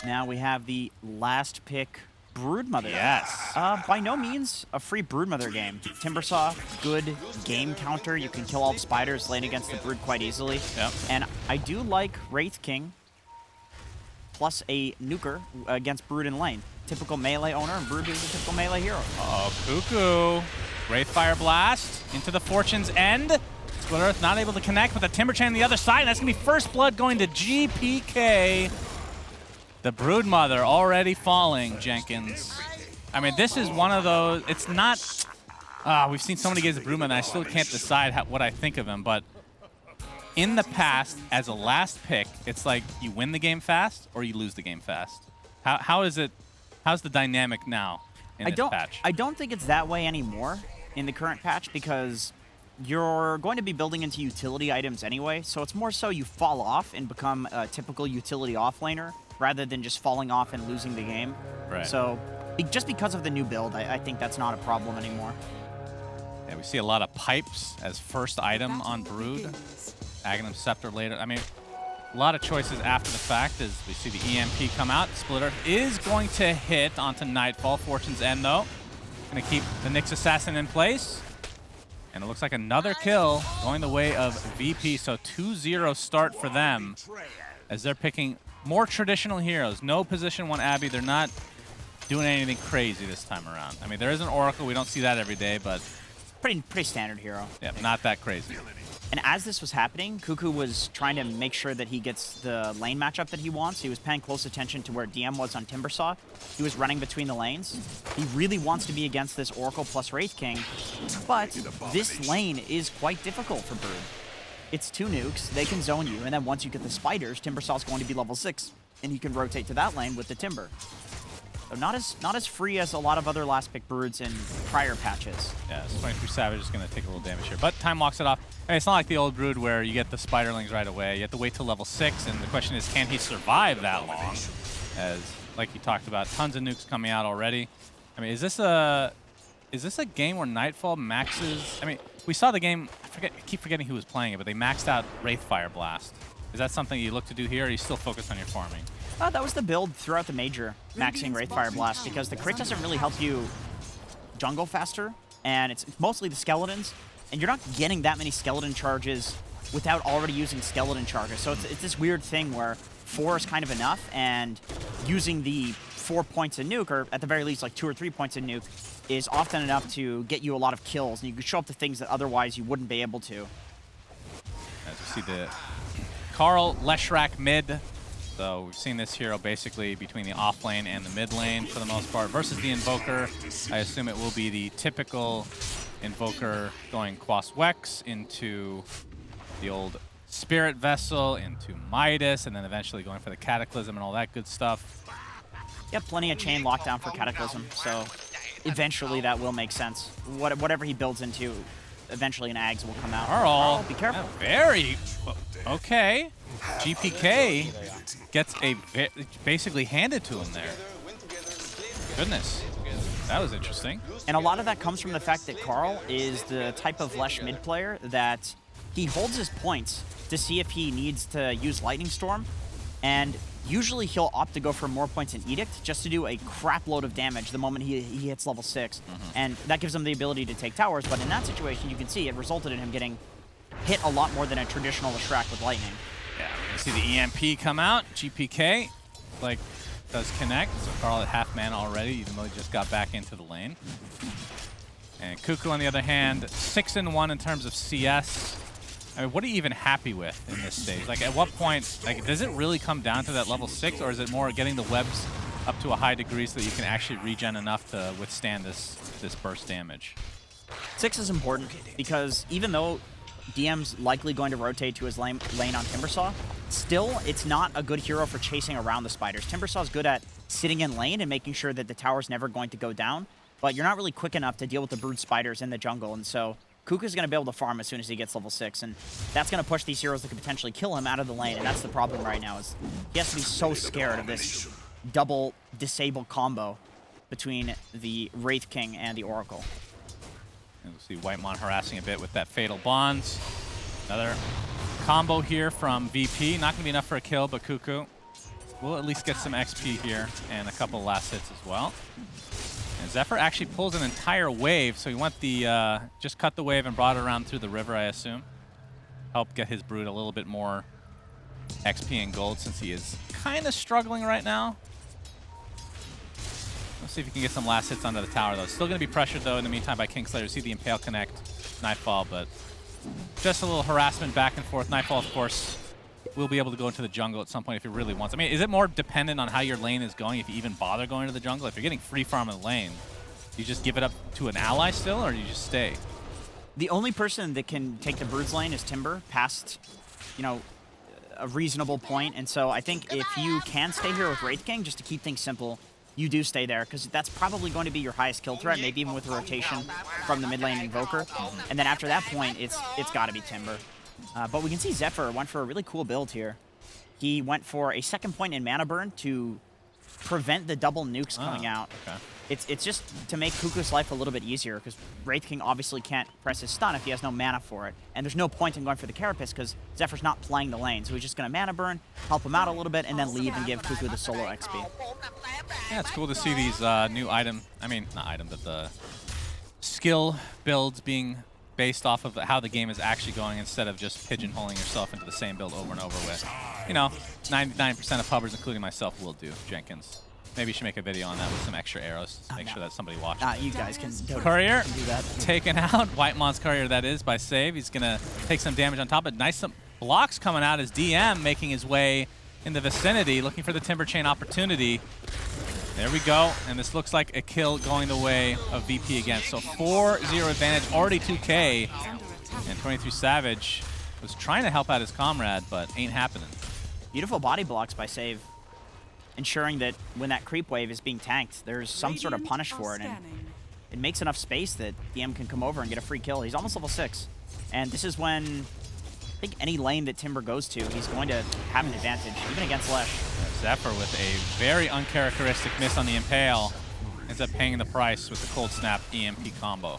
Now we have the last pick, Broodmother. Yes. By no means a free Broodmother game. Timbersaw, good game counter. You can kill all the spiders, lane against the Brood quite easily. Yep. And I do like Wraith King plus a nuker against Brood in lane. Typical melee owner, and Brood is a typical melee hero. Oh, Cuckoo. Wraith Fire Blast into the Fortune's End. Split Earth not able to connect with the Timber Chain on the other side. And that's going to be first blood going to GPK. The Broodmother already falling, Jenkins. I mean, this is one of those, it's not, we've seen so many games of Broodmother, and I still can't decide what I think of him, but in the past, as a last pick, it's like you win the game fast or you lose the game fast. How's the dynamic now in this patch? I don't think it's that way anymore in the current patch because you're going to be building into utility items anyway, so it's more so you fall off and become a typical utility offlaner rather than just falling off and losing the game. Right. So just because of the new build, I think that's not a problem anymore. Yeah, we see a lot of pipes as first item on Brood. Aghanim Scepter later. I mean, a lot of choices after the fact as we see the EMP come out. Split Earth is going to hit onto Nightfall. Fortune's End, though. Going to keep the Nyx Assassin in place. And it looks like another kill going the way of VP. So 2-0 start for them as they're picking more traditional heroes. No position 1 Abby. They're not doing anything crazy this time around. I mean, there is an Oracle. We don't see that every day, but pretty standard hero. Yeah, not that crazy. And as this was happening, Cuckoo was trying to make sure that he gets the lane matchup that he wants. He was paying close attention to where DM was on Timbersaw. He was running between the lanes. He really wants to be against this Oracle plus Wraith King, but this lane is quite difficult for Brood. It's 2 nukes, they can zone you, and then once you get the spiders, Timbersaw's going to be level 6, and you can rotate to that lane with the Timber. So not as free as a lot of other last pick Broods in prior patches. Yeah, this 23 Savage is going to take a little damage here, but time walks it off. I mean, it's not like the old Brood where you get the Spiderlings right away. You have to wait till level 6, and the question is, can he survive that long? As, like you talked about, tons of nukes coming out already. I mean, is this a game where Nightfall maxes? I mean, we saw the game. I keep forgetting who was playing it, but they maxed out Wraith Fire Blast. Is that something you look to do here, or are you still focused on your farming? That was the build throughout the major, maxing Wraith Fire Blast, because the crit doesn't really help you jungle faster, and it's mostly the skeletons, and you're not getting that many skeleton charges without already using skeleton charges. So it's this weird thing where 4 is kind of enough, and using the 4 points in nuke, or at the very least like 2 or 3 points in nuke, is often enough to get you a lot of kills, and you can show up to things that otherwise you wouldn't be able to. As we see the Carl Leshrak mid. So we've seen this hero basically between the off lane and the mid lane for the most part versus the Invoker. I assume it will be the typical Invoker going Quas Wex into the old Spirit Vessel, into Midas, and then eventually going for the Cataclysm and all that good stuff. Yeah, plenty of chain lockdown for Cataclysm, so eventually that will make sense. Whatever he builds into, eventually an Ags will come out. Carl, be careful. Very okay. GPK gets basically handed to him there. Goodness, that was interesting. And a lot of that comes from the fact that Carl is the type of Lesh mid player that he holds his points to see if he needs to use Lightning Storm, and usually he'll opt to go for more points in Edict just to do a crap load of damage the moment he hits level 6. And that gives him the ability to take towers, but in that situation you can see it resulted in him getting hit a lot more than a traditional Leshrac with Lightning. Yeah, we see the EMP come out. GPK, like, does connect. So Carl at half mana already, even though he just got back into the lane. And Cuckoo, on the other hand, 6-1 in terms of CS. I mean, what are you even happy with in this stage? Like, at what point, like, does it really come down to that level 6, or is it more getting the webs up to a high degree so that you can actually regen enough to withstand this burst damage? 6 is important because even though DM's likely going to rotate to his lane on Timbersaw, still, it's not a good hero for chasing around the spiders. Timbersaw's good at sitting in lane and making sure that the tower's never going to go down, but you're not really quick enough to deal with the brood spiders in the jungle, and so Kuka's going to be able to farm as soon as he gets level 6, and that's going to push these heroes that could potentially kill him out of the lane, and that's the problem right now, is he has to be so scared of this double disable combo between the Wraith King and the Oracle. And we'll see Whitemon harassing a bit with that Fatal Bonds. Another combo here from VP. Not going to be enough for a kill, but Cuckoo we'll at least get some XP here and a couple last hits as well. And Zephyr actually pulls an entire wave, so he went the, just cut the wave and brought it around through the river, I assume. Help get his Brood a little bit more XP and gold since he is kind of struggling right now. Let's see if he can get some last hits onto the tower, though. Still going to be pressured, though, in the meantime by Kingslayer. See the Impale connect, Nightfall, but just a little harassment back and forth. Nightfall, of course, will be able to go into the jungle at some point if he really wants. I mean, is it more dependent on how your lane is going if you even bother going to the jungle? If you're getting free farm in the lane, do you just give it up to an ally still, or do you just stay? The only person that can take the Brood's lane is Timber past, you know, a reasonable point. And so I think if you can stay here with Wraith King, just to keep things simple, you do stay there, because that's probably going to be your highest kill threat, maybe even with a rotation from the mid lane Invoker. And then after that point, it's got to be Timber. But we can see Zephyr went for a really cool build here. He went for a second point in mana burn to prevent the double nukes coming out. Okay. It's just to make Kuku's life a little bit easier, because Wraith King obviously can't press his stun if he has no mana for it. And there's no point in going for the Carapace, because Zephyr's not playing the lane. So he's just going to mana burn, help him out a little bit, and then leave and give Kuku the solo XP. Yeah, it's cool to see these new item, not item, but the skill builds being based off of how the game is actually going instead of just pigeonholing yourself into the same build over and over with. You know, 99% of pubbers, including myself, will do, Jenkins. Maybe you should make a video on that with some extra arrows to make sure that somebody watches. You guys can Courier do that. Taken out. Whitemon's Courier, that is, by save. He's going to take some damage on top, but nice some blocks coming out as DM making his way in the vicinity, looking for the Timber Chain opportunity. There we go, and this looks like a kill going the way of VP again. So 4-0 advantage, already 2K, and 23 Savage was trying to help out his comrade, but ain't happening. Beautiful body blocks by Save, ensuring that when that creep wave is being tanked, there's some sort of punish for it, and it makes enough space that DM can come over and get a free kill. He's almost level 6, and this is when I think any lane that Timber goes to, he's going to have an advantage, even against Lesh. Zephyr with a very uncharacteristic miss on the Impale ends up paying the price with the Cold Snap EMP combo.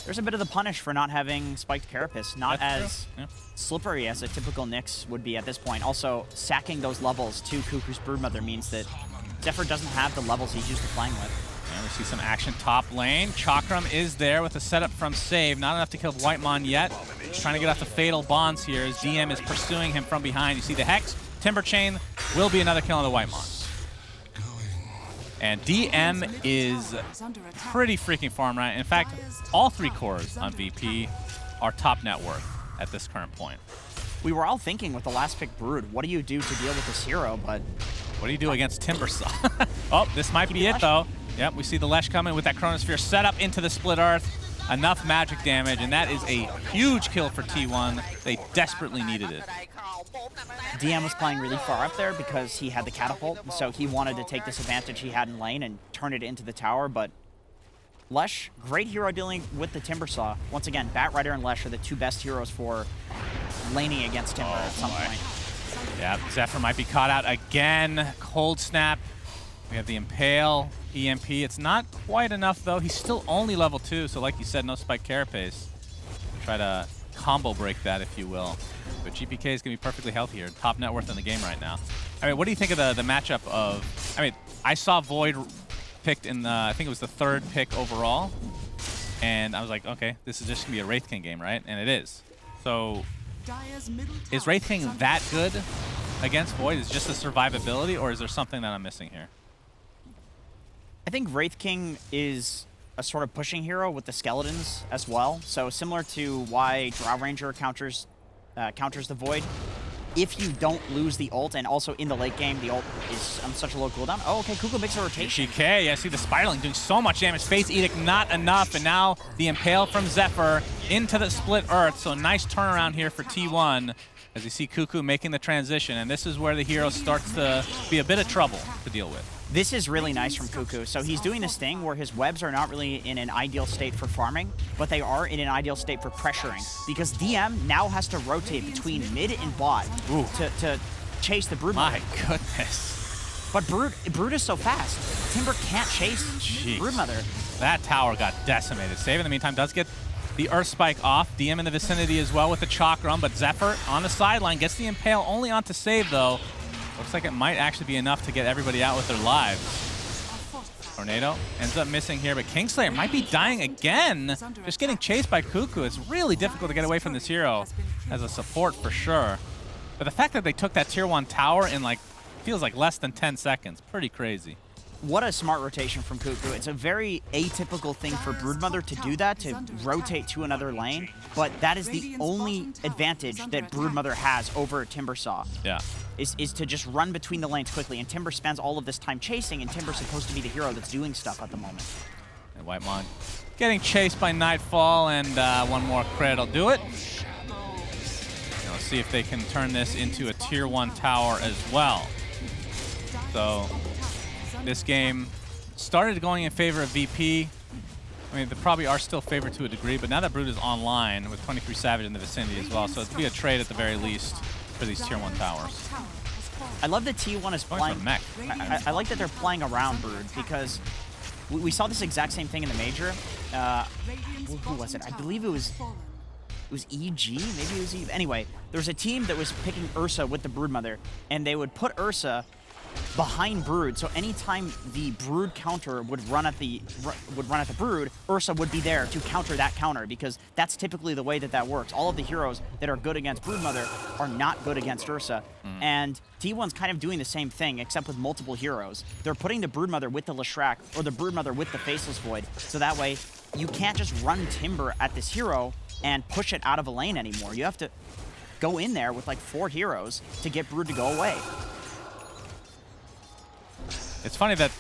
There's a bit of the punish for not having Spiked Carapace, not That's as slippery as a typical Nyx would be at this point. Also, sacking those levels to Kuku's Broodmother means that Zephyr doesn't have the levels he's used to playing with. And we see some action top lane. Chakram is there with a setup from Save. Not enough to kill Whitemon yet. He's trying to get off the Fatal Bonds here as DM is pursuing him from behind. You see the Hex. Timber Chain will be another kill on the Whitemon. And DM is pretty freaking farm right. In fact, all 3 cores on VP are top net worth at this current point. We were all thinking with the last pick Brood, what do you do to deal with this hero, but... What do you do against Timbersaw? Oh, this might be it, though. Yep, we see the Lesh coming with that Chronosphere set up into the Split Earth. Enough magic damage, and that is a huge kill for T1. They desperately needed it. DM was playing really far up there because he had the catapult, so he wanted to take this advantage he had in lane and turn it into the tower, but Lesh, great hero dealing with the Timbersaw. Once again, Batrider and Lesh are the 2 best heroes for laning against Timber at some point. Yeah, Zephyr might be caught out again. Cold Snap. We have the Impale, EMP. It's not quite enough, though. He's still only level 2, so like you said, no Spike Carapace. Try to combo break that, if you will. But GPK is going to be perfectly healthy here. Top net worth in the game right now. I mean, what do you think of the matchup of... I mean, I saw Void picked in the... I think it was the 3rd pick overall. And I was like, okay, this is just going to be a Wraith King game, right? And it is. So, is Wraith King that good against Void? Is it just the survivability, or is there something that I'm missing here? I think Wraith King is a sort of pushing hero with the skeletons as well. So similar to why Drow Ranger counters the Void. If you don't lose the ult, and also in the late game, the ult is on such a low cooldown. Oh, okay, Kuku makes a rotation. GK, I see the Spiraling doing so much damage. Fate's Edict, not enough, and now the Impale from Zephyr into the Split Earth. So nice turnaround here for T1 as you see Kuku making the transition, and this is where the hero starts to be a bit of trouble to deal with. This is really nice from Kuku. So he's doing this thing where his webs are not really in an ideal state for farming, but they are in an ideal state for pressuring. Because DM now has to rotate between mid and bot to chase the Brood. My goodness. But Brood is so fast. Timber can't chase Broodmother. That tower got decimated. Save in the meantime does get the Earth Spike off. DM in the vicinity as well with the Chakram, but Zephyr on the sideline gets the Impale only onto Save though. Looks like it might actually be enough to get everybody out with their lives. Tornado ends up missing here, but Kingslayer might be dying again. Just getting chased by Cuckoo. It's really difficult to get away from this hero as a support for sure. But the fact that they took that tier 1 tower in like, feels like less than 10 seconds, pretty crazy. What a smart rotation from Cuckoo. It's a very atypical thing for Broodmother to do that, to rotate to another lane, but that is the only advantage that Broodmother has over Timbersaw. Yeah. Is to just run between the lanes quickly, and Timber spends all of this time chasing, and Timber's supposed to be the hero that's doing stuff at the moment. And Whitemon getting chased by Nightfall, and one more crit will do it. Let's see if they can turn this into a tier 1 tower as well. So this game started going in favor of VP. I mean, they probably are still favored to a degree, but now that Brood is online with 23 Savage in the vicinity as well, so it'd be a trade at the very least for these tier 1 towers. I love that T1 is playing. I like that they're playing around Brood, because we saw this exact same thing in the major. Who was it? I believe it was EG, maybe it was EG. Anyway, there was a team that was picking Ursa with the Broodmother, and they would put Ursa behind Brood, so anytime the Brood counter would run at the Brood, Ursa would be there to counter that counter, because that's typically the way that works. All of the heroes that are good against Broodmother are not good against Ursa, and T1's kind of doing the same thing, except with multiple heroes. They're putting the Broodmother with the Leshrac, or the Broodmother with the Faceless Void, so that way you can't just run Timber at this hero and push it out of a lane anymore. You have to go in there with like 4 heroes to get Brood to go away. It's funny that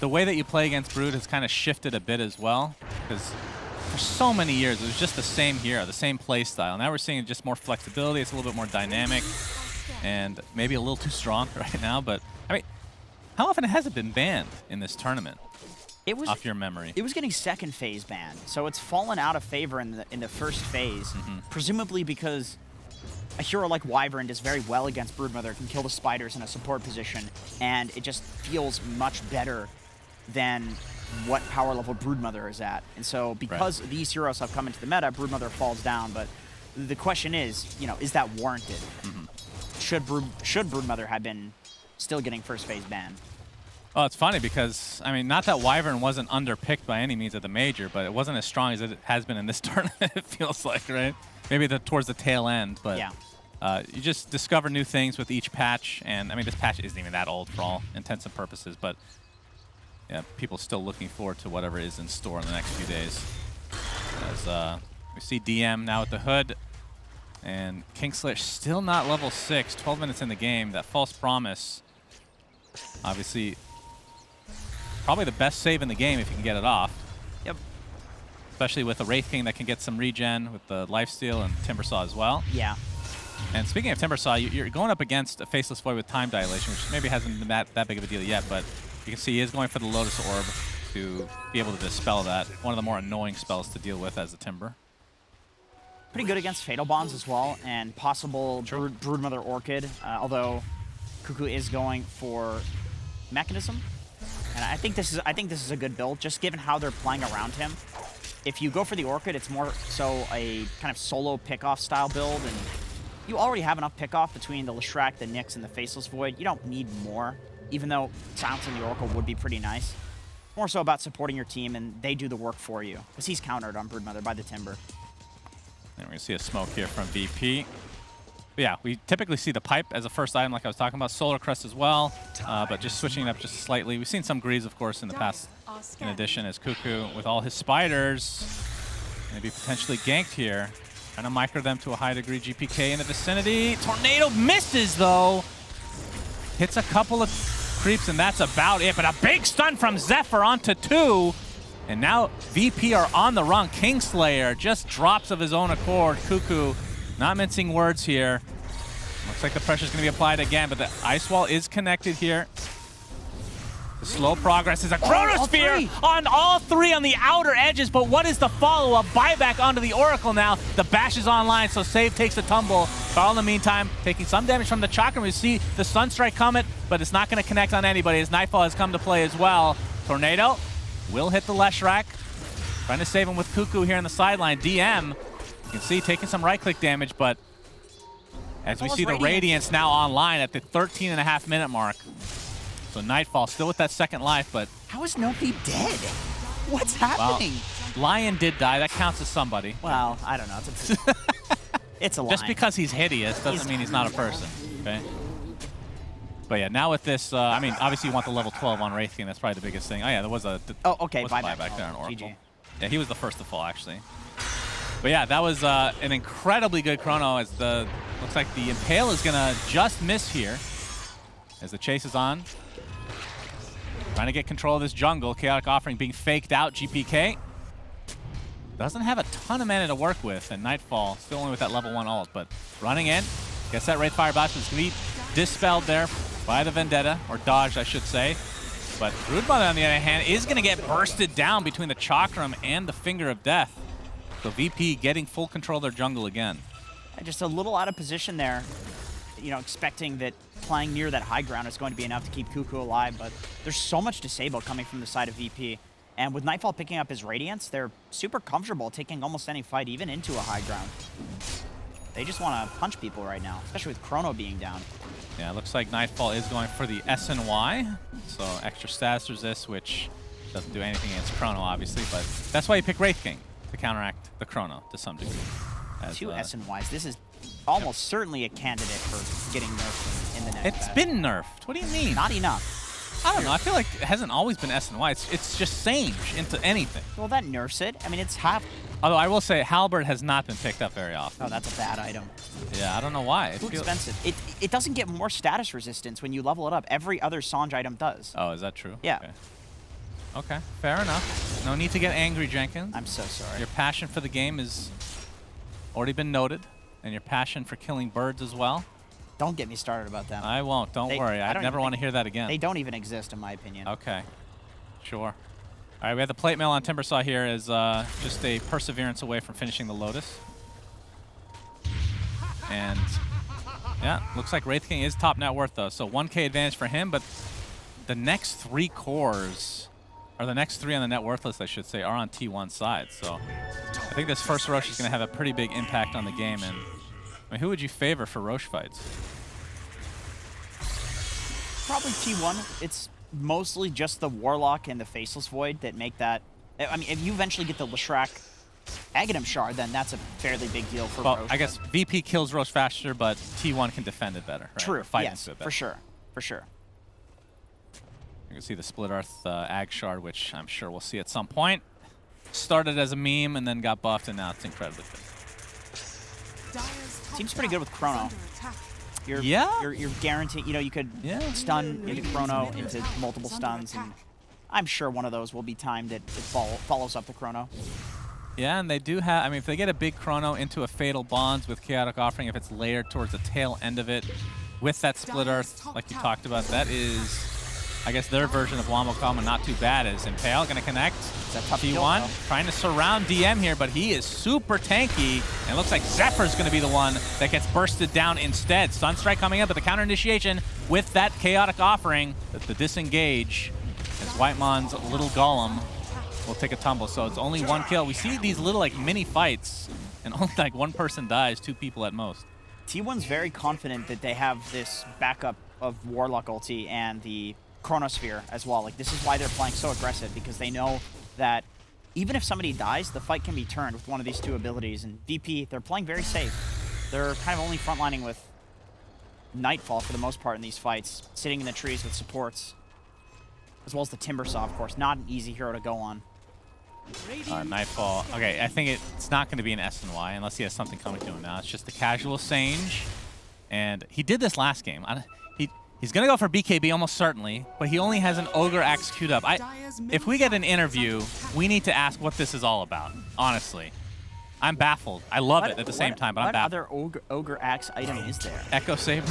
the way that you play against Brood has kind of shifted a bit as well, because for so many years it was just the same hero, the same play style. Now we're seeing just more flexibility, it's a little bit more dynamic, and maybe a little too strong right now, but I mean, how often has it been banned in this tournament? It was, off your memory. It was getting second phase banned, so it's fallen out of favor in the first phase, presumably because a hero like Wyvern does very well against Broodmother, can kill the spiders in a support position, and it just feels much better than what power level Broodmother is at. And so because these heroes have come into the meta, Broodmother falls down, but the question is, you know, is that warranted? Should Broodmother have been still getting first phase ban? Well, it's funny because, I mean, not that Wyvern wasn't underpicked by any means at the major, but it wasn't as strong as it has been in this tournament, it feels like, right? Maybe towards the tail end, but yeah. You just discover new things with each patch, and I mean, this patch isn't even that old for all intents and purposes, but yeah, people still looking forward to whatever is in store in the next few days. As we see DM now at the hood, and Kingslayer still not level 6, 12 minutes in the game. That false promise, obviously, probably the best save in the game if you can get it off. Yep. Especially with a Wraith King that can get some regen with the lifesteal and Timbersaw as well. Yeah. And speaking of Timbersaw, you're going up against a Faceless Void with time dilation, which maybe hasn't been that big of a deal yet, but you can see he is going for the Lotus Orb to be able to dispel that. One of the more annoying spells to deal with as a Timber. Pretty good against Fatal Bonds as well, and possible Broodmother Orchid, although Cuckoo is going for Mechanism. And I think this is a good build, just given how they're playing around him. If you go for the Orchid, it's more so a kind of solo pickoff style build, and you already have enough pickoff between the Leshrac, the Nyx, and the Faceless Void. You don't need more, even though silencing the Oracle would be pretty nice. More so about supporting your team, and they do the work for you, because he's countered on Broodmother by the Timber. And we're going to see a smoke here from VP. But yeah, we typically see the pipe as a first item, like I was talking about. Solar Crest as well, but just switching it up just slightly. We've seen some Greaves, of course, in the past, in addition, as Cuckoo, with all his spiders, maybe potentially ganked here. Trying to micro them to a high degree. GPK in the vicinity. Tornado misses, though. Hits a couple of creeps, and that's about it. But a big stun from Zephyr onto 2. And now VP are on the run. Kingslayer just drops of his own accord. Cuckoo, not mincing words here. Looks like the pressure's going to be applied again, but the Ice Wall is connected here. The slow progress is a Chronosphere on all 3 on the outer edges, but what is the follow-up? Buyback onto the Oracle now. The bash is online, so Save takes the tumble. Carl, in the meantime, taking some damage from the Chakra. We see the Sunstrike coming, but it's not going to connect on anybody as Nightfall has come to play as well. Tornado will hit the Leshrac. Trying to save him with Cuckoo here on the sideline. DM, you can see, taking some right-click damage, but As we see the Radiance now online at the 13.5-minute mark. So Nightfall still with that second life, but... How is nobody dead? What's happening? Well, Lion did die. That counts as somebody. Well, I don't know. It's a Lion. Just because he's hideous doesn't mean he's not a person, okay? But yeah, now with this, I mean, obviously you want the level 12 on Wraith King. That's probably the biggest thing. Oh yeah, there was a buyback there on Oracle. GG. Yeah, he was the first to fall, actually. But yeah, that was an incredibly good chrono as the... Looks like the Impale is going to just miss here as the chase is on. Trying to get control of this jungle. Chaotic Offering being faked out. GPK doesn't have a ton of mana to work with, and Nightfall still only with that level 1 ult, but running in. Gets that Wraith Fire Blast, but it's going to be dispelled there by the Vendetta, or dodged, I should say. But Broodmother, on the other hand, is going to get bursted down between the Chakram and the Finger of Death. So VP getting full control of their jungle again. Just a little out of position there, you know, expecting that playing near that high ground is going to be enough to keep Cuckoo alive, but there's so much disable coming from the side of VP. And with Nightfall picking up his Radiance, they're super comfortable taking almost any fight, even into a high ground. They just want to punch people right now, especially with Chrono being down. Yeah, it looks like Nightfall is going for the SNY, so extra status resist, which doesn't do anything against Chrono, obviously, but that's why you pick Wraith King, to counteract the Chrono to some degree. As, 2 SNYs. This is almost certainly a candidate for getting nerfed in the next It's been nerfed. What do you mean? Not enough. I don't know. I feel like it hasn't always been SNY. It's just Sage into anything. Well, that nerfs it. I mean, it's half. Although I will say, Halberd has not been picked up very often. Oh, that's a bad item. Yeah, I don't know why. Too expensive. It doesn't get more status resistance when you level it up. Every other Sange item does. Oh, is that true? Yeah. Okay, fair enough. No need to get angry, Jenkins. I'm so sorry. Your passion for the game has already been noted, and your passion for killing birds as well. Don't get me started about them. I won't. Don't worry. I never want to hear that again. They don't even exist, in my opinion. Okay. Sure. All right, we have the plate mail on Timbersaw here as just a perseverance away from finishing the Lotus. And yeah, looks like Wraith King is top net worth though, so 1K advantage for him, but the next 3 cores, or the next 3 on the net worth list, I should say, are on T1 side. So I think this first Roche is going to have a pretty big impact on the game. And I mean, who would you favor for Roche fights? Probably T1. It's mostly just the Warlock and the Faceless Void that make that. I mean, if you eventually get the Leshrac Aghanim Shard, then that's a fairly big deal for Roche. I guess VP kills Roche faster, but T1 can defend it better. Right? True. Yes, for sure. For sure. You can see the Split Earth Ag Shard, which I'm sure we'll see at some point. Started as a meme and then got buffed, and now it's incredibly good. Seems pretty good with Chrono. You're guaranteed, you know, you could stun into Chrono into multiple stuns, and I'm sure one of those will be timed that it follows up the Chrono. Yeah, and they do have, I mean, if they get a big Chrono into a Fatal Bonds with Chaotic Offering, if it's layered towards the tail end of it, with that Split Earth, like you talked about, that is, I guess, their version of Wombo Combo, not too bad. Is Impale going to connect? T1 trying to surround DM here, but he is super tanky. And it looks like Zephyr's going to be the one that gets bursted down instead. Sunstrike coming up, but the counter initiation with that Chaotic Offering, the disengage, as Whitemon's little golem will take a tumble. So it's only 1 kill. We see these little like mini fights, and only like 1 person dies, 2 people at most. T1's very confident that they have this backup of Warlock ulti and the Chronosphere as well. Like, this is why they're playing so aggressive, because they know that even if somebody dies, the fight can be turned with one of these 2 abilities. And VP, they're playing very safe. They're kind of only frontlining with Nightfall for the most part in these fights, sitting in the trees with supports, as well as the Timbersaw, of course. Not an easy hero to go on. Nightfall. Okay, I think it's not going to be an SNY unless he has something coming to him now. It's just the casual Sage. And he did this last game. He's going to go for BKB almost certainly, but he only has an Ogre Axe queued up. If we get an interview, we need to ask what this is all about, honestly. I'm baffled. I love it at the same time, but I'm baffled. What other Ogre Axe item is there? Echo Saber.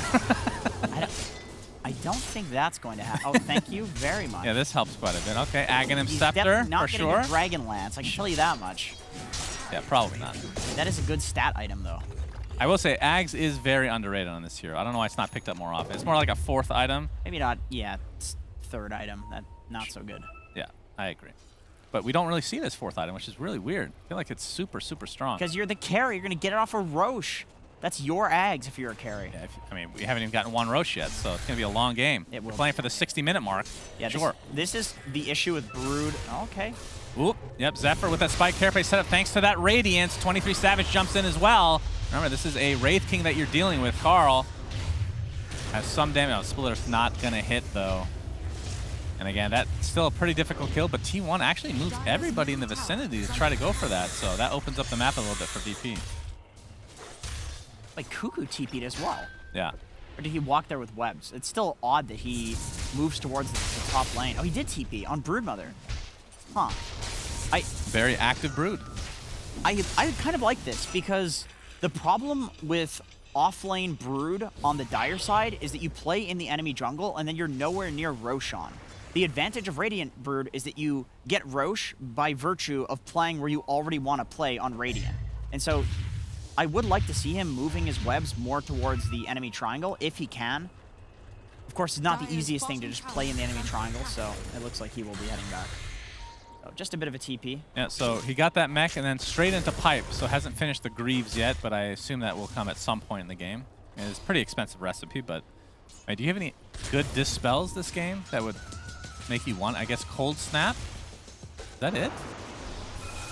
I don't think that's going to happen. Oh, thank you very much. Yeah, this helps quite a bit. Okay, Aghanim Scepter, not for sure. A Dragon Lance, I can tell you that much. Yeah, probably not. That is a good stat item, though. I will say, Ags is very underrated on this hero. I don't know why it's not picked up more often. It's more like a 4th item. Maybe not, yeah, it's 3rd item. Not so good. Yeah, I agree. But we don't really see this 4th item, which is really weird. I feel like it's super, super strong. Because you're the carry. You're going to get it off of Roche. That's your Ags if you're a carry. Yeah, I mean, we haven't even gotten one Roche yet, so it's going to be a long game. It will. We're playing for the 60-minute mark. Yeah, sure. This is the issue with Brood. Okay. Oop, yep, Zephyr with that spike carapace setup thanks to that Radiance. 23 Savage jumps in as well. Remember, this is a Wraith King that you're dealing with. Carl has some damage. Oh, Splitter's not going to hit, though. And again, that's still a pretty difficult kill, but T1 actually moves everybody in the vicinity to try to go for that, so that opens up the map a little bit for VP. Like, Cuckoo TP'd as well. Yeah. Or did he walk there with webs? It's still odd that he moves towards the top lane. Oh, he did TP on Broodmother. Huh. Very active Brood. I kind of like this because the problem with off-lane Brood on the Dire side is that you play in the enemy jungle and then you're nowhere near Roshan. The advantage of Radiant Brood is that you get Roche by virtue of playing where you already want to play on Radiant. And so I would like to see him moving his webs more towards the enemy triangle if he can. Of course, it's not the easiest thing to just play in the enemy triangle, so it looks like he will be heading back. So just a bit of a TP. Yeah, so he got that mech and then straight into pipe, so hasn't finished the Greaves yet, but I assume that will come at some point in the game. And it's a pretty expensive recipe, but do you have any good dispels this game that would make you want, I guess, Cold Snap? Is that it?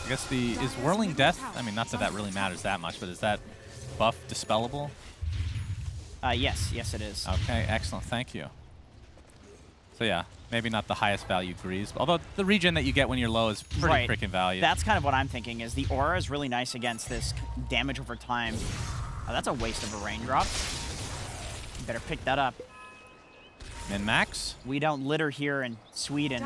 I guess is Whirling Death, I mean, not that that really matters that much, but is that buff dispellable? Yes, it is. Okay, excellent, thank you. So yeah, maybe not the highest value Greaves, although the regen that you get when you're low is pretty freaking valuable. That's kind of what I'm thinking, is the aura is really nice against this damage over time. Oh, that's a waste of a raindrop. You better pick that up. Min-max? We don't litter here in Sweden.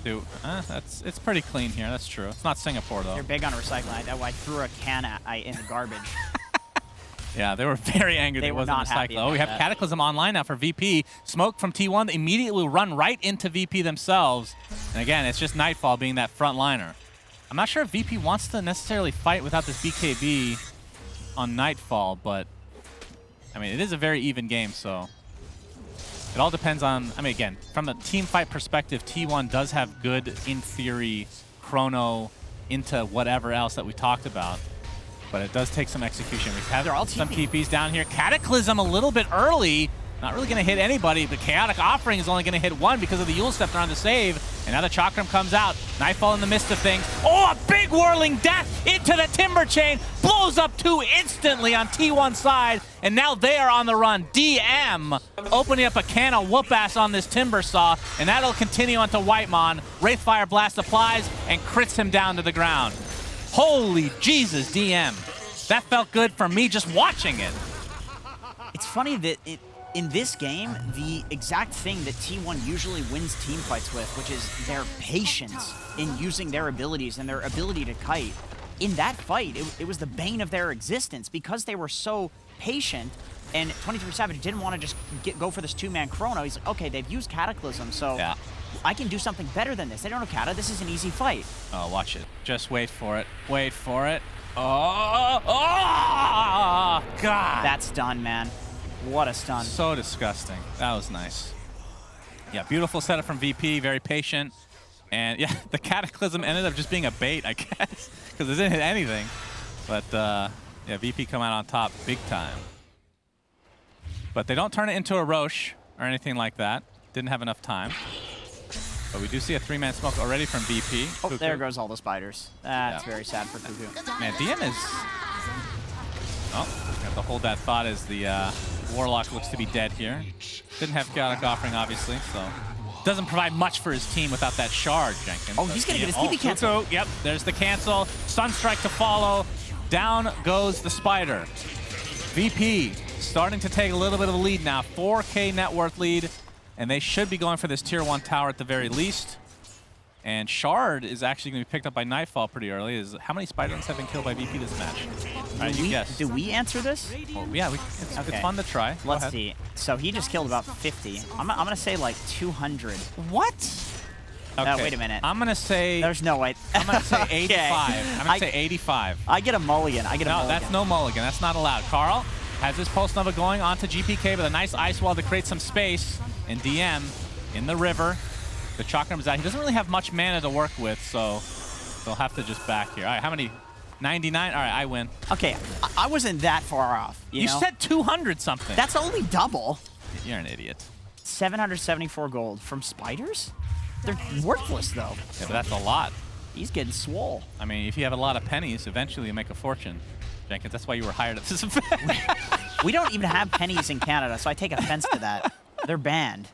Dude, it's pretty clean here, that's true. It's not Singapore, though. They're big on recycling. I threw a can in the garbage. Yeah, they were very angry that it wasn't recycled. Oh, we have Cataclysm online now for VP. Smoke from T1 immediately will run right into VP themselves. And again, it's just Nightfall being that front liner. I'm not sure if VP wants to necessarily fight without this BKB on Nightfall, but I mean, it is a very even game, so it all depends on, I mean, again, from a team fight perspective, T1 does have good, in theory, chrono into whatever else that we talked about. But it does take some execution. We have some TPs down here. Cataclysm a little bit early. Not really going to hit anybody, but Chaotic Offering is only going to hit one because of the Yule Scepter on the save. And now the Chakram comes out. Nightfall in the midst of things. Oh, a big Whirling Death into the Timber Chain. Blows up 2 instantly on T1's side. And now they are on the run. DM opening up a can of whoop-ass on this Timber Saw. And that'll continue onto Whitemon. Wraithfire Blast applies and crits him down to the ground. Holy Jesus, DM. That felt good for me just watching it. It's funny that in this game, the exact thing that T1 usually wins team fights with, which is their patience in using their abilities and their ability to kite. In that fight, it was the bane of their existence because they were so patient, and 23 Savage didn't want to just go for this 2-man chrono. He's like, okay, they've used Cataclysm, so yeah, I can do something better than this. They don't know Kata. This is an easy fight. Oh, watch it. Just wait for it. Wait for it. Oh, God. That stun, man. What a stun. So disgusting. That was nice. Yeah, beautiful setup from VP. Very patient. And, yeah, the Cataclysm ended up just being a bait, I guess, because it didn't hit anything. But, yeah, VP come out on top big time. But they don't turn it into a Roche or anything like that. Didn't have enough time. But we do see a 3-man smoke already from VP. Oh, Cuckoo. There goes all the spiders. That's very sad for Cuckoo. Man, DM is... Oh, have to hold that thought as the Warlock looks to be dead here. Didn't have Chaotic Offering, obviously, so... Doesn't provide much for his team without that shard, Jenkins. Oh, he's going to get his TP cancel. Cuckoo, yep, there's the cancel. Sunstrike to follow. Down goes the Spider. VP starting to take a little bit of a lead now. 4K net worth lead. And they should be going for this tier 1 tower at the very least. And Shard is actually going to be picked up by Nightfall pretty early. How many Spiderlings have been killed by VP this match? All right, you guess. Do we answer this? Well, yeah, it's fun to try. Let's see. So he just killed about 50. I'm going to say like 200. What? Okay. Wait a minute. I'm going to say... There's no way. I'm going to say 85. I'm going to say 85. I get a mulligan. No, that's no mulligan. That's not allowed. Carl has his Pulse Nova going onto GPK with a nice Ice Wall to create some space. And DM in the river. The Chakram's out. He doesn't really have much mana to work with, so they'll have to just back here. All right, how many 99. All right, I win. Okay, I wasn't that far off. You know? said 200 something. That's only double. You're an idiot. 774 gold from spiders? They're worthless, though. Yeah, but that's a lot. He's getting swole. I mean, if you have a lot of pennies, eventually you make a fortune. Jenkins, that's why you were hired at this event. We don't even have pennies in Canada, so I take offense to that. They're banned.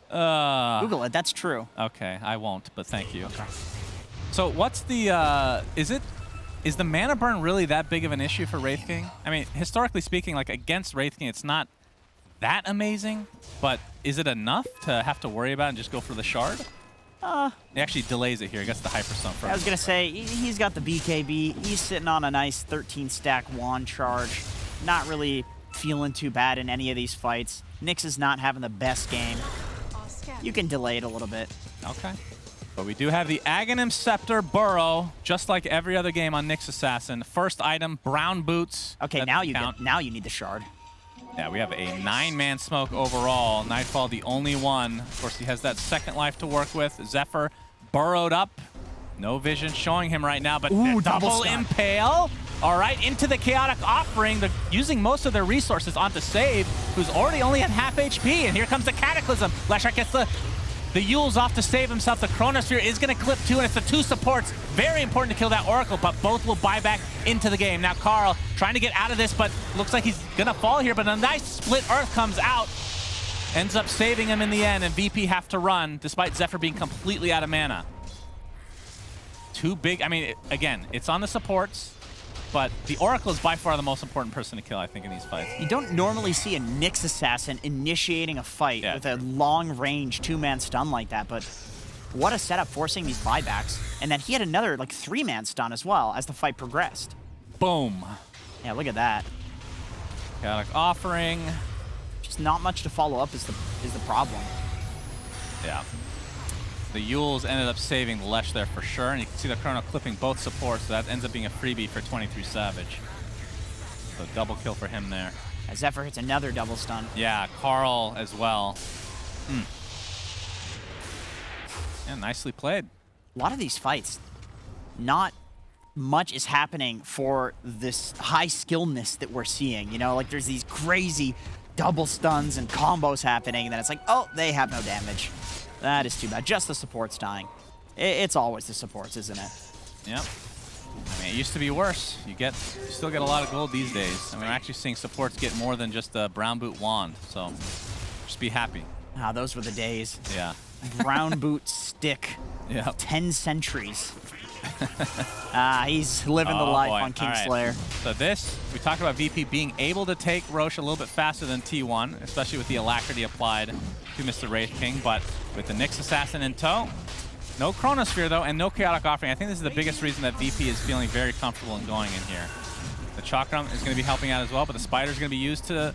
Google it. That's true. Okay, I won't, but thank you. Okay. So what's the, is the mana burn really that big of an issue for Wraith King? I mean, historically speaking, like against Wraith King, it's not that amazing, but is it enough to have to worry about and just go for the shard? He actually delays it here. He gets the Hyperstone first. I was going to say, he's got the BKB. He's sitting on a nice 13-stack wand charge. Not really feeling too bad in any of these fights. Nyx is not having the best game. You can delay it a little bit. Okay. But we do have the Aghanim Scepter Burrow, just like every other game on Nyx Assassin. First item, brown boots. Okay, now you need the shard. Yeah, we have a 9-man smoke overall. Nightfall, the only one. Of course, he has that second life to work with. Zephyr burrowed up. No vision showing him right now, but double impale. All right, into the Chaotic Offering. They're using most of their resources onto Save, who's already only at half HP. And here comes the Cataclysm. Leshrac gets the Yules off to save himself. The Chronosphere is going to clip too, and it's the 2 supports. Very important to kill that Oracle, but both will buy back into the game. Now Carl trying to get out of this, but looks like he's going to fall here, but a nice split Earth comes out. Ends up saving him in the end, and VP have to run, despite Zephyr being completely out of mana. Too big. I mean, again, it's on the supports, but the Oracle is by far the most important person to kill, I think, in these fights. You don't normally see a Nyx Assassin initiating a fight with a long-range 2-man stun like that, but what a setup forcing these buybacks. And then he had another, like, 3-man stun as well as the fight progressed. Boom. Yeah, look at that. Chaotic Offering. Just not much to follow up is the problem. Yeah. The Yules ended up saving the Lesh there for sure, and you can see the Chrono clipping both supports, so that ends up being a freebie for 23 Savage. So double kill for him there. As Zephyr hits another double stun. Yeah, Carl as well. Yeah, nicely played. A lot of these fights, not much is happening for this high skillness that we're seeing. You know, like there's these crazy double stuns and combos happening, and then it's like, oh, they have no damage. That is too bad. Just the supports dying. It's always the supports, isn't it? Yep. I mean, it used to be worse. You still get a lot of gold these days. I mean, we're actually seeing supports get more than just a brown boot wand, so just be happy. Ah, those were the days. Yeah. Brown boot stick. Yeah. 10 centuries. He's living the life on Kingslayer. Right. So this, we talked about VP being able to take Roche a little bit faster than T1, especially with the alacrity applied to Mr. Wraith King, but with the Nyx Assassin in tow, no Chronosphere though, and no Chaotic Offering. I think this is the biggest reason that VP is feeling very comfortable in going in here. The Chakram is going to be helping out as well, but the Spider is going to be used to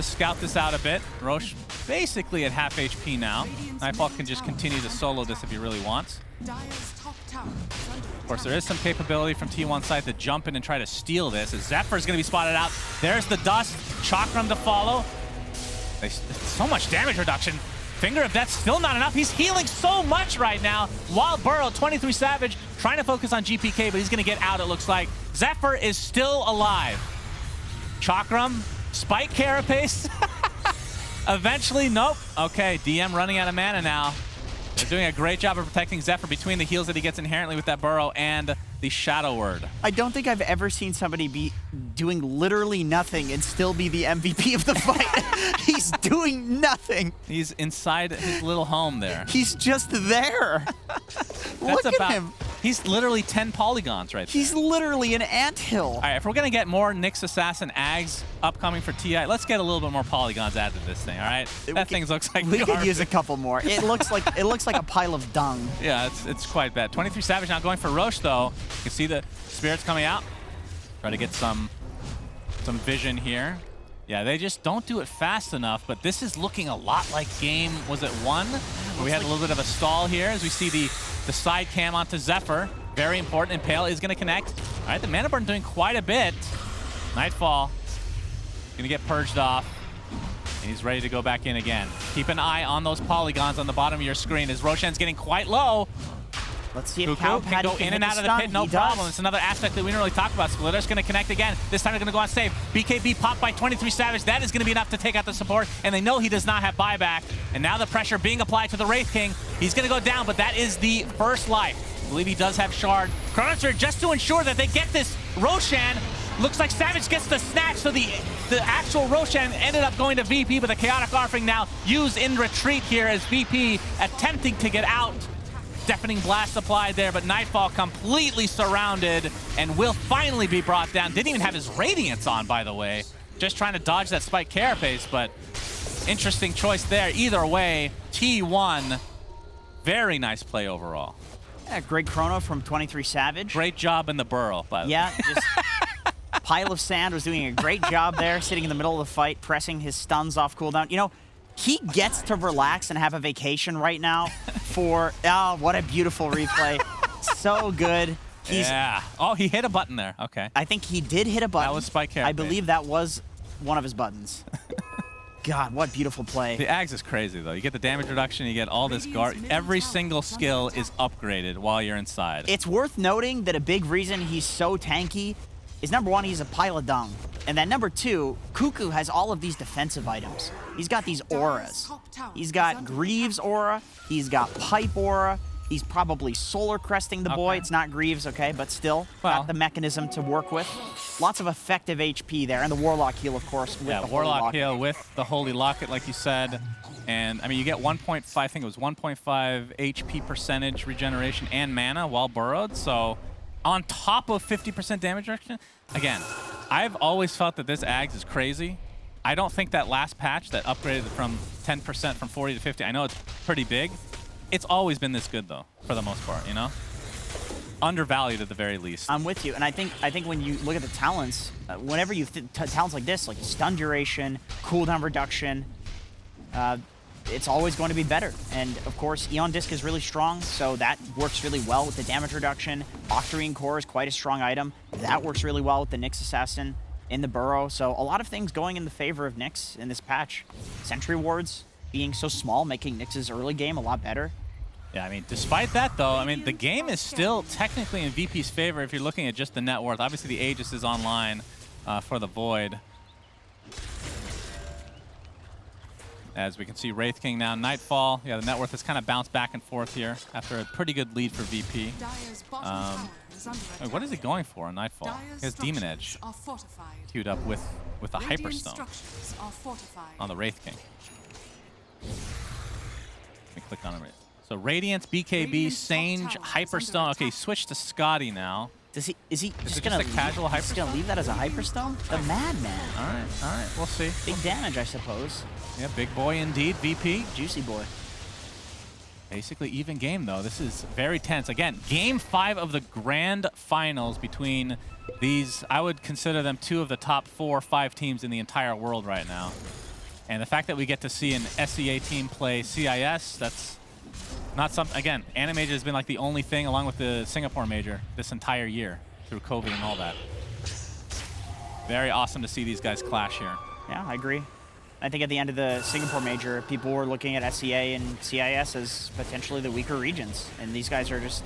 scout this out a bit. Roche basically at half HP now. Nightfall can just continue to solo this if he really wants. Of course, there is some capability from T1 side to jump in and try to steal this. As Zephyr is going to be spotted out. There's the dust. Chakram to follow. So much damage reduction. Finger of Death still not enough. He's healing so much right now. Wild Burrow, 23 Savage, trying to focus on GPK, but he's going to get out, it looks like. Zephyr is still alive. Chakram, Spike Carapace. Eventually, nope. Okay, DM running out of mana now. They're doing a great job of protecting Zephyr between the heals that he gets inherently with that Burrow and the Shadow Word. I don't think I've ever seen somebody be doing literally nothing and still be the MVP of the fight. He's doing nothing. He's inside his little home there. He's just there. Look at him. He's literally 10 polygons right there. He's literally an anthill. All right, if we're going to get more Nyx Assassin Ags upcoming for TI, let's get a little bit more polygons added to this thing, all right? That thing looks like we could use a couple more. It looks like a pile of dung. Yeah, it's quite bad. 23 Savage now going for Roche, though. You can see the spirits coming out. Try to get some vision here. Yeah, they just don't do it fast enough, but this is looking a lot like game, was it 1? Where we had a little bit of a stall here as we see the side cam onto Zephyr. Very important. Impale is going to connect. All right, the Mana Burn doing quite a bit. Nightfall going to get purged off. And he's ready to go back in again. Keep an eye on those polygons on the bottom of your screen as Roshan's getting quite low. Let's see if Cuckoo Cow can Patty go can in hit and out of the stun. pit, no He problem. does. It's another aspect that we didn't really talk about. Splitter's going to connect again. This time they're going to go on save. BKB popped by 23 Savage. That is going to be enough to take out the support, and they know he does not have buyback. And now the pressure being applied to the Wraith King. He's going to go down, but that is the first life. I believe he does have Shard. Chronosphere, just to ensure that they get this Roshan. Looks like Savage gets the snatch, so the actual Roshan ended up going to VP, but the Chaotic Offering now used in retreat here as VP attempting to get out. Deafening blast applied there, but Nightfall completely surrounded and will finally be brought down. Didn't even have his Radiance on, by the way. Just trying to dodge that Spike Carapace, but interesting choice there. Either way, T1, very nice play overall. Yeah, great chrono from 23 Savage. Great job in the burrow, by the way. Yeah, just Pile of Sand was doing a great job there, sitting in the middle of the fight, pressing his stuns off cooldown. You know, he gets to relax and have a vacation right now for, oh, what a beautiful replay. So good. Yeah. Oh, he hit a button there. Okay. I think he did hit a button. That was Spike Carapace. I believe that was one of his buttons. God, what beautiful play. The Ags is crazy, though. You get the damage reduction, you get all this guard. Every single skill is upgraded while you're inside. It's worth noting that a big reason he's so tanky is, number one, he's a pile of dung. And then number two, Cuckoo has all of these defensive items. He's got these auras. He's got Greaves aura. He's got Pipe aura. He's probably solar cresting the boy. Okay. It's not Greaves, okay, but still got the mechanism to work with. Lots of effective HP there, and the Warlock heal, of course, with the Warlock heal with the Holy Locket, like you said. And, I mean, you get 1.5, I think it was 1.5 HP percentage regeneration and mana while burrowed, so on top of 50% damage reduction. Again, I've always felt that this Ags is crazy. I don't think that last patch that upgraded from 10% from 40 to 50, I know it's pretty big. It's always been this good, though, for the most part, you know? Undervalued at the very least. I'm with you, and I think when you look at the talents, whenever you talents like this, like stun duration, cooldown reduction, it's always going to be better. And of course, Eon Disc is really strong, so that works really well with the damage reduction. Octarine Core is quite a strong item. That works really well with the Nyx Assassin in the burrow. So a lot of things going in the favor of Nyx in this patch. Sentry wards being so small, making Nyx's early game a lot better. Yeah, I mean, despite that, though, I mean, the game is still technically in VP's favor if you're looking at just the net worth. Obviously, the Aegis is online for the Void. As we can see, Wraith King now, Nightfall. Yeah, the net worth has kind of bounced back and forth here after a pretty good lead for VP. Wait, what is he going for on Nightfall? He has Demon Edge queued up with a Hyperstone on the Wraith King. Let me click on him. So Radiance, BKB, Sange, Hyperstone. Okay, switch to Scotty now. Is he just it gonna just a casual he's gonna leave that as a Hyperstone? The Madman. All right, we'll see. Big damage, I suppose. Yeah, big boy indeed, VP. Juicy boy. Basically even game, though. This is very tense. Again, game 5 of the grand finals between these, I would consider them 2 of the top 4 or 5 teams in the entire world right now. And the fact that we get to see an SEA team play CIS, that's not something. Again, Animajor has been like the only thing, along with the Singapore major, this entire year through COVID and all that. Very awesome to see these guys clash here. Yeah, I agree. I think at the end of the Singapore major, people were looking at SEA and CIS as potentially the weaker regions, and these guys are just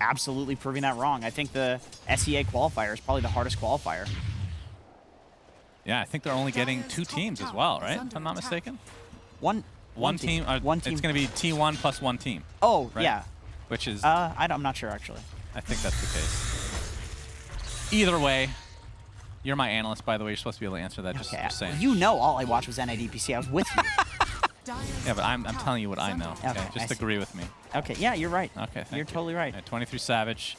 absolutely proving that wrong. I think the SEA qualifier is probably the hardest qualifier. Yeah, I think they're only getting 2 teams as well, right? If I'm not mistaken. One team. One team. It's going to be T1 plus 1 team. Oh, right? yeah. Which is... I'm not sure, actually. I think that's the case. Either way, you're my analyst, by the way. You're supposed to be able to answer that. Okay, Just saying. you know all I watched was NIDPC. I was with you. Yeah, but I'm telling you what I know. Okay? Just agree with me. Okay, yeah, you're right. Okay, you're totally right. 23 Savage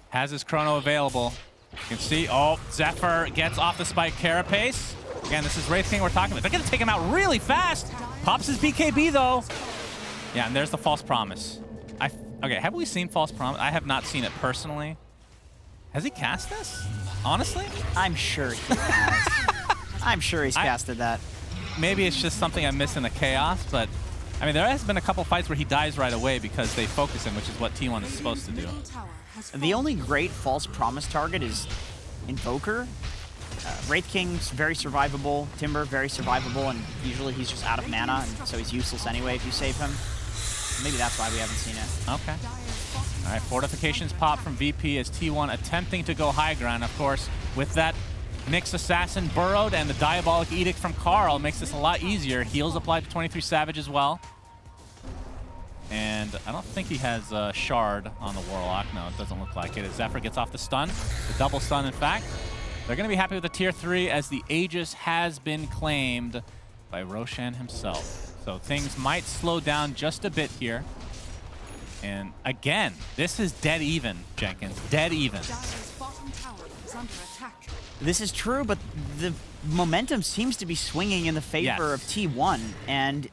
has his chrono available. You can see, oh, Zephyr gets off the Spike Carapace. Again, this is Wraith King we're talking about. They're going to take him out really fast. Pops his BKB, though. Yeah, and there's the False Promise. Okay, have we seen False Promise? I have not seen it personally. Has he cast this? Honestly? I'm sure he has. I'm sure he's casted that. Maybe it's just something I missed in the chaos, but I mean, there has been a couple fights where he dies right away because they focus him, which is what T1 is supposed to do. The only great False Promise target is Invoker. Wraith King's very survivable, Timber very survivable, and usually he's just out of mana, and so he's useless anyway if you save him. Maybe that's why we haven't seen it. Okay. All right, fortifications pop from VP as T1 attempting to go high ground. Of course, with that Nyx Assassin burrowed and the Diabolic Edict from Carl makes this a lot easier. Heals applied to 23 Savage as well. And I don't think he has a Shard on the Warlock. No, it doesn't look like it. As Zephyr gets off the stun, the double stun in fact. They're going to be happy with the tier 3 as the Aegis has been claimed by Roshan himself. So things might slow down just a bit here. And again, this is dead even, Jenkins. Dead even. This is true, but the momentum seems to be swinging in the favor of T1, and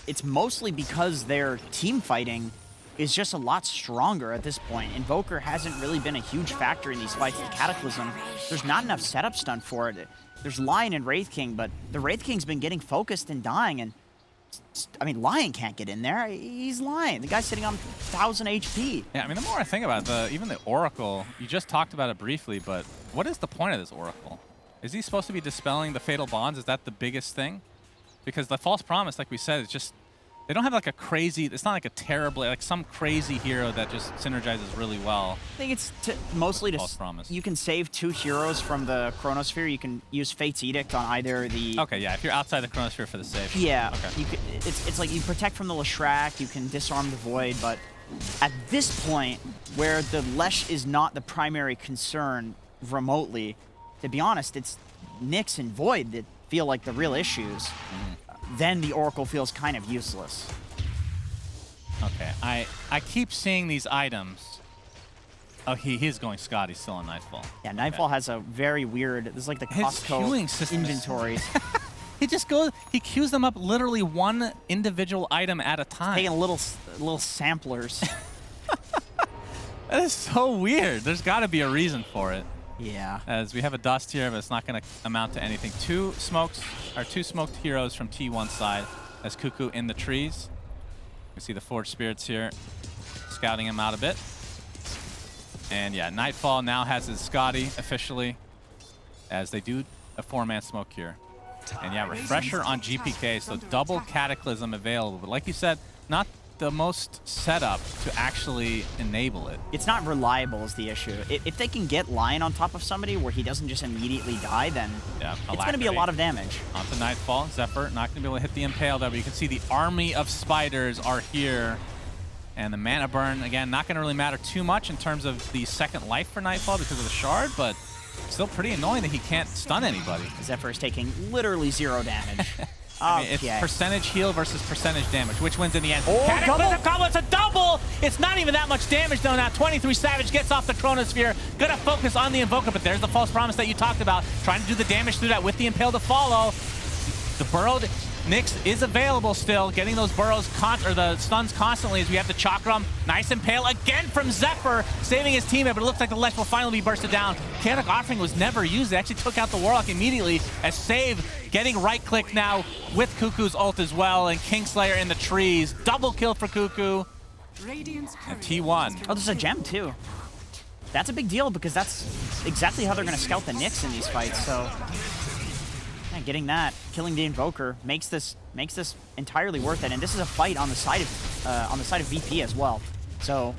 it's mostly because their team fighting is just a lot stronger at this point. Invoker hasn't really been a huge factor in these fights. The Cataclysm, there's not enough setup stun for it. There's Lion and Wraith King, but the Wraith King's been getting focused and dying, and I mean, Lion can't get in there. He's Lion. The guy's sitting on 1,000 HP. Yeah, I mean, the more I think about it, even the Oracle, you just talked about it briefly, but what is the point of this Oracle? Is he supposed to be dispelling the Fatal Bonds? Is that the biggest thing? Because the False Promise, like we said, it's just, they don't have like a crazy, it's not like a terribly, like some crazy hero that just synergizes really well. I think it's mostly False Promise. You can save 2 heroes from the Chronosphere. You can use Fate's Edict on either the... Okay, yeah, if you're outside the Chronosphere for the save. Yeah, okay. It's like you protect from the Leshrac, you can disarm the Void, but at this point, where the Lesh is not the primary concern remotely, to be honest, it's Nyx and Void that feel like the real issues. Then the Oracle feels kind of useless. Okay, I keep seeing these items. Oh, he is going Scott. He's still on Nightfall. Yeah, Nightfall has a very weird, this is like the Costco inventories. He just goes, he queues them up literally one individual item at a time. Taking little samplers. That is so weird. There's got to be a reason for it. Yeah. As we have a dust here, but it's not going to amount to anything. Two smoked heroes from T1 side as Cuckoo in the trees. You see the Forged Spirits here, scouting him out a bit. And yeah, Nightfall now has his Scotty officially, as they do a 4-man smoke here. And yeah, Refresher on GPK, so double Cataclysm available. But like you said, not the most setup to actually enable it. It's not reliable is the issue. If they can get Lion on top of somebody where he doesn't just immediately die, then yeah, it's going to be a lot of damage. Onto Nightfall. Zephyr not going to be able to hit the Impale there, but you can see the army of spiders are here. And the mana burn, again, not going to really matter too much in terms of the second life for Nightfall because of the shard, but still pretty annoying that he can't stun anybody. Zephyr is taking literally 0 damage. I mean, it's percentage heal versus percentage damage. Which wins in the end? Oh, Cataclysm combo, it's a double! It's not even that much damage though now. 23 Savage gets off the Chronosphere. Gonna focus on the Invoker, but there's the False Promise that you talked about. Trying to do the damage through that with the Impale to follow. The burrowed Nyx is available still, getting those burrows, or the stuns constantly as we have the Chakram. Nice Impale again from Zephyr, saving his teammate, but it looks like the Lesh will finally be bursted down. Chaotic Offering was never used. They actually took out the Warlock immediately as Save getting right-click now with Cuckoo's ult as well, and Kingslayer in the trees. Double kill for Cuckoo. And T1. Oh, there's a gem too. That's a big deal because that's exactly how they're going to scout the Nyx in these fights, so... Yeah, getting that, killing the Invoker makes this entirely worth it, and this is a fight on the side of VP as well. So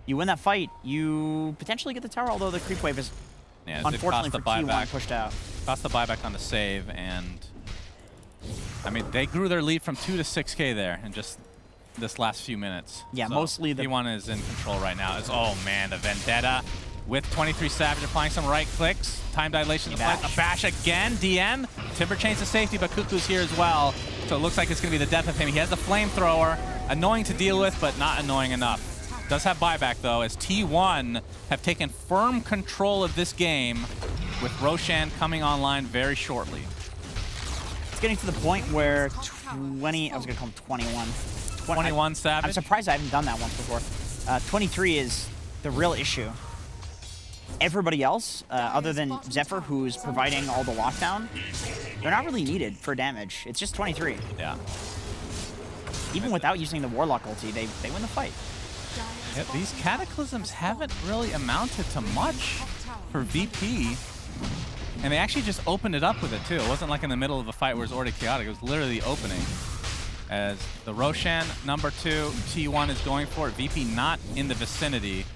you win that fight, you potentially get the tower, although the creep wave is unfortunately for T1 pushed out. Cost the buyback on the save, and I mean they grew their lead from 2 to 6K there in just this last few minutes. Yeah, so mostly the T1 is in control right now. Oh man, the Vendetta. With 23 Savage applying some right clicks. Time dilation applied. A bash again. DM. Timber chains to safety, but Cuckoo's here as well. So it looks like it's going to be the death of him. He has the flamethrower. Annoying to deal with, but not annoying enough. Does have buyback, though, as T1 have taken firm control of this game with Roshan coming online very shortly. It's getting to the point where 20... I was going to call him 21. 21 Savage. I'm surprised I haven't done that once before. 23 is the real issue. Everybody else, other than Zephyr, who's providing all the lockdown, they're not really needed for damage. It's just 23. Yeah. Even without using the Warlock ulti, they win the fight. Yeah, these Cataclysms haven't really amounted to much for VP. And they actually just opened it up with it, too. It wasn't like in the middle of a fight where it was already chaotic. It was literally the opening. as the Roshan number 2, T1 is going for it. VP not in the vicinity.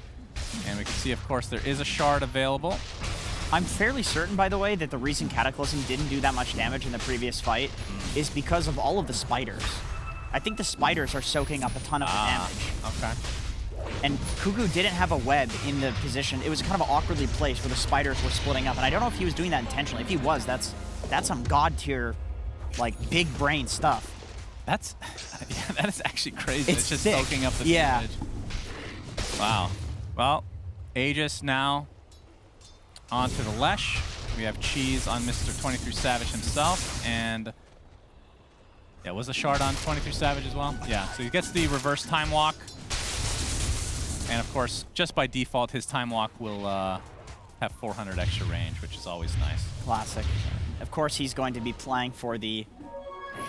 And we can see, of course, there is a shard available. I'm fairly certain, by the way, that the reason Cataclysm didn't do that much damage in the previous fight is because of all of the spiders. I think the spiders are soaking up a ton of the damage. Okay. And Kugu didn't have a web in the position. It was kind of awkwardly placed where the spiders were splitting up. And I don't know if he was doing that intentionally. If he was, that's some god tier, like, big brain stuff. That's, yeah, that is actually crazy. It's just sick. soaking up the damage. Wow. Well, Aegis now onto the Lesh. We have Cheese on Mr. 23 Savage himself, and yeah, was a shard on 23 Savage as well? Yeah, so he gets the reverse time walk. And of course, just by default, his time walk will have 400 extra range, which is always nice. Classic. Of course, he's going to be playing for the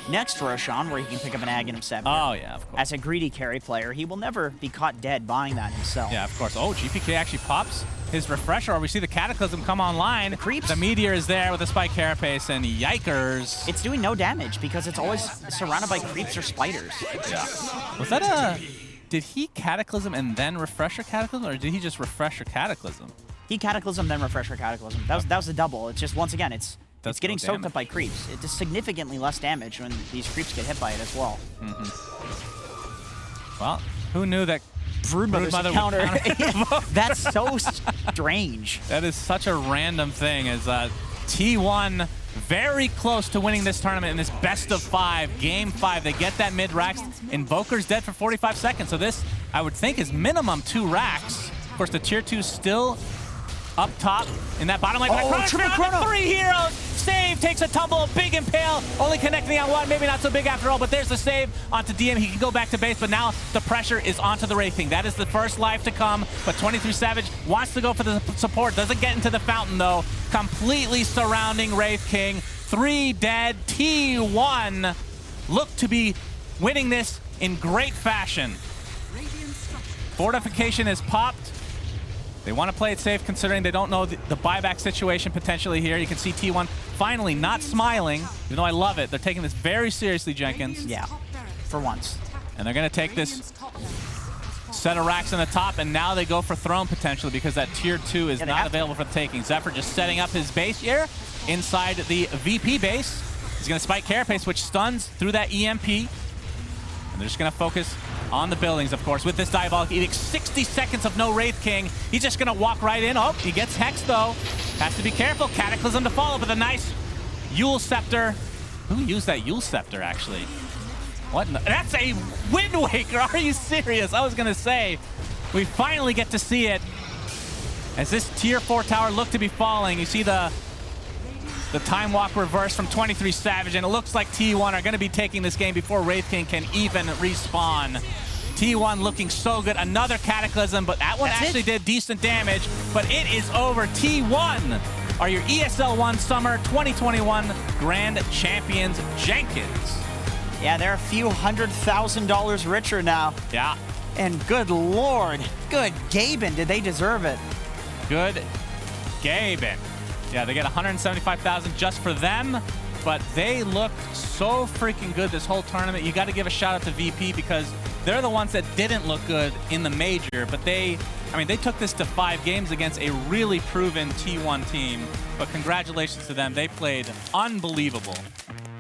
next Roshan, where he can pick up an Aghanim Scepter. Oh, yeah, of course. As a greedy carry player, he will never be caught dead buying that himself. Yeah, of course. Oh, GPK actually pops his refresher, or we see the Cataclysm come online. The creeps. The Meteor is there with the Spike Carapace, and yikers. It's doing no damage because it's always surrounded by creeps or spiders. Yeah. Was that a... Did he Cataclysm and then Refresher Cataclysm, or did he just Refresher Cataclysm? He Cataclysm, then Refresher Cataclysm. That was a double. It's just, once again, it's getting soaked up by creeps. It does significantly less damage when these creeps get hit by it as well. Well, who knew that Broodmother's Broodmother counter. would That's so strange. That is such a random thing, as T1 very close to winning this tournament in this best of 5, game 5. They get that mid racks. Invoker's dead for 45 seconds, so this, I would think, is minimum 2 racks. Of course, the tier 2 still up top in that bottom lane. Oh, triple chrono. 3 heroes. Save, takes a tumble, a big impale, only connecting on 1, maybe not so big after all, but there's the save onto DM. He can go back to base, but now the pressure is onto the Wraith King. That is the first life to come, but 23 Savage wants to go for the support, doesn't get into the fountain though. Completely surrounding Wraith King. 3 dead. T1 look to be winning this in great fashion. Fortification is popped. They want to play it safe, considering they don't know the buyback situation potentially here. You can see T1 finally not smiling, even though I love it. They're taking this very seriously, Jenkins. Yeah, for once. And they're going to take this set of racks on the top, and now they go for Throne potentially, because that tier 2 is not available for the taking. Zephyr just setting up his base here inside the VP base. He's going to spike Carapace, which stuns through that EMP. And they're just going to focus on the buildings, of course, with this Diabolic Edict. 60 seconds of no Wraith King. He's just going to walk right in. Oh, he gets Hex, though. Has to be careful. Cataclysm to follow with a nice Yule Scepter. Who used that Yule Scepter, actually? What? That's a Wind Waker. Are you serious? I was going to say, we finally get to see it. As this tier 4 tower looked to be falling, you see the time walk reverse from 23 Savage, and it looks like T1 are going to be taking this game before Wraith King can even respawn. T1 looking so good. Another Cataclysm, but that one actually did decent damage, but it is over. T1 are your ESL 1 Summer 2021 Grand Champions. Jenkins. Yeah, they're a few $100,000 richer now. Yeah. And good lord, good Gaben, did they deserve it? Good Gaben. Yeah, they get $175,000 just for them, but they look so freaking good this whole tournament. You got to give a shout out to VP, because they're the ones that didn't look good in the major, but they took this to 5 games against a really proven T1 team. But congratulations to them. They played unbelievable.